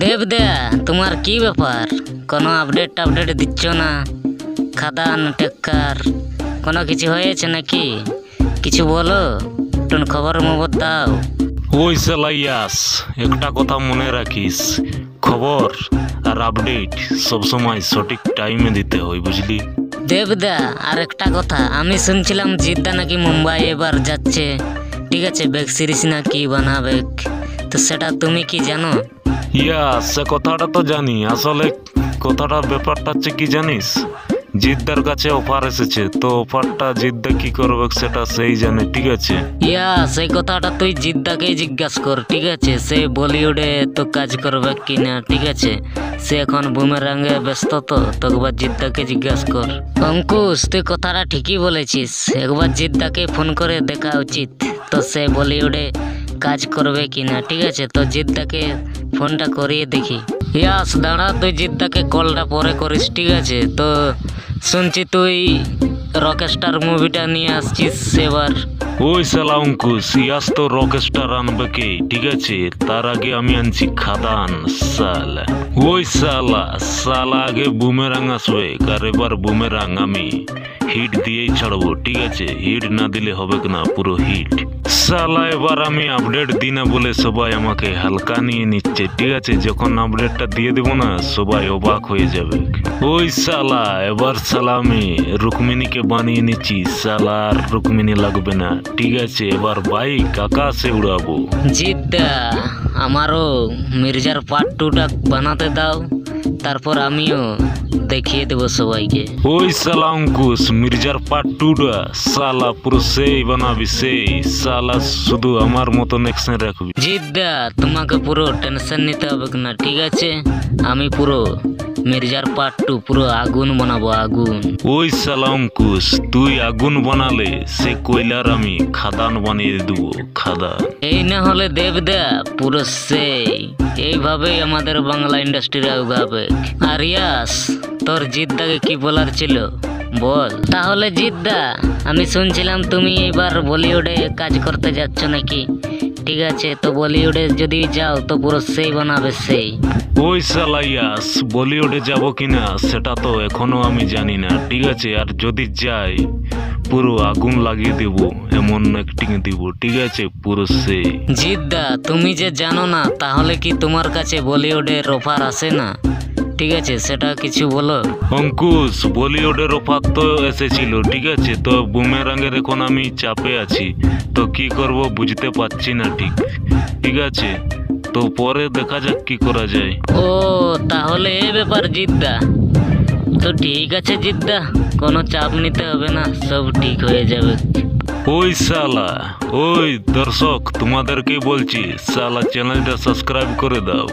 দেবদা, তোমার কি ব্যাপার? কোনো আপডেট দিচ্ছ না? খাদান টেক্কার কোনো কিছু হয়েছে নাকি? কিছু বলো, একটু খবর দাও। ওই সালাইয়াস, একটা কথা মনে রাখিস, খবর আর আপডেট সবসময় সঠিক টাইমে দিতে হয়, বুঝলি? দেবদা, আর একটা কথা, আমি শুনছিলাম জিদ্দা নাকি মুম্বাই এবার যাচ্ছে। ঠিক আছে, ওয়েব সিরিজ নাকি বানাবে, তো সেটা তুমি কি জানো? সে কথাটা তো জানি। আসলে কথাটা ব্যাপারটা হচ্ছে কি জানিস, জিদ্দার কাছে অফার এসেছে, তো অফারটা জিদ্দা কি করবে সেটা সেই জানে। ঠিক আছে, সেই কথাটা তুই জিদ্দাকেই জিজ্ঞাসা কর। ঠিক আছে, সে বলিউডে তো কাজ করবে কিনা। ঠিক আছে, সে এখন বুমেরাঙ্গে ব্যস্ত, তো একবার জিদ্দাকে জিজ্ঞাসা কর। অঙ্কুশ, তুই কথাটা ঠিকই বলেছিস, একবার জিদ্দাকে ফোন করে দেখা উচিত, তো সে বলিউডে কাজ করবে কিনা। ঠিক আছে, তো জিদ্দাকে ফোনটা করিয়ে দেখি। দাঁড়া, তুই জিদ্দাকে কলটা পরে করিস। ঠিক আছে, তো শুনছি তুই রকস্টার মুভিটা নিয়ে আসছিস এবার। ওই শালা অঙ্কুশ, তো রকস্টার আনবে কে? ঠিক আছে, তার আগে আমি আনছি খাদান। শালা ওই শালা আগে বুমেরাং আসবে, আর এবার বুমেরাং আমি হিট দিয়েই ছাড়বো। ঠিক আছে, হিট না দিলে হবে না, পুরো হিট। শালা এবার আমি আপডেট দিই না বলে সবাই আমাকে হালকা নিয়ে নিচ্ছে। ঠিক আছে, যখন আপডেটটা দিয়ে দেবো না, সবাই অবাক হয়ে যাবে। ওই শালা এবার আমি রুক্মিণীকে বানিয়ে নিচ্ছি। শালা আর রুক্মিণী লাগবে না। ঠিক আছে, এবার বাইক আকাশে উড়াবো। জিদ্দা, আমারও মির্জার পার্ট 2টা বানাতে দাও, তারপর আমিও দেখিয়ে দেবো সবাইকে। ওই শালা অঙ্কুশ, মির্জার পার্ট 2টা শালা পুরো সেই বানাবি, সেই শালা শুধু আমার মতন অ্যাকশন রাখবি। জিদ্দা, তোমাকে পুরো টেনশন নিতে হবে না। ঠিক আছে, আমি পুরো মির্জার পার্ট 2 পুরো আগুন বানাবো, আগুন। ওই শালা অঙ্কুশ, তুই আগুন বানালে সে কয়লার আমি খাদান বানিয়ে দেবো, খাদান। এই না হলে দেবদা, পুরো সেই এইভাবেই আমাদের বাংলা ইন্ডাস্ট্রি উগাবে। আর তোর জিদ্দাকে কি বলার ছিল বল। তাহলে জিদ্দা, আমি শুনছিলাম তুমি এবার বলিউডে কাজ করতে যাচ্ছ নাকি? ঠিক আছে, তো বলিউডে যদি যাও তো পুরো সেই বানাবে, সেই। ওই শালাইয়াস, বলিউডে যাব কিনা সেটা তো এখনো আমি জানি না। ঠিক আছে, আর যদি যাই পুরো আগুন লাগিয়ে দেব, এমন অ্যাক্টিং দিব। ঠিক আছে, পুরো সেই। জিদ্দা, তুমি যে জানো না, তাহলে কি তোমার কাছে বলিউডের অফার আসে না? ঠিক আছে, সেটা কিছু বলো। অঙ্কুশ, বলিউডের অফার তো এসেছিল। ঠিক আছে, তো বুমেরাঙ্গের এখন আমি চাপে আছি, তো কি করব বুঝতে পারছি না। ঠিক আছে, তো পরে দেখা যাক কি করা যায়। ও, তাহলে এই ব্যাপার জিদ্দা। তো ঠিক আছে জিদ্দা, কোনো চাপ নিতে হবে না, সব ঠিক হয়ে যাবে। ওই শালা, ওই দর্শক, তোমাদেরকে বলছি, শালা চ্যানেলটা সাবস্ক্রাইব করে দাও।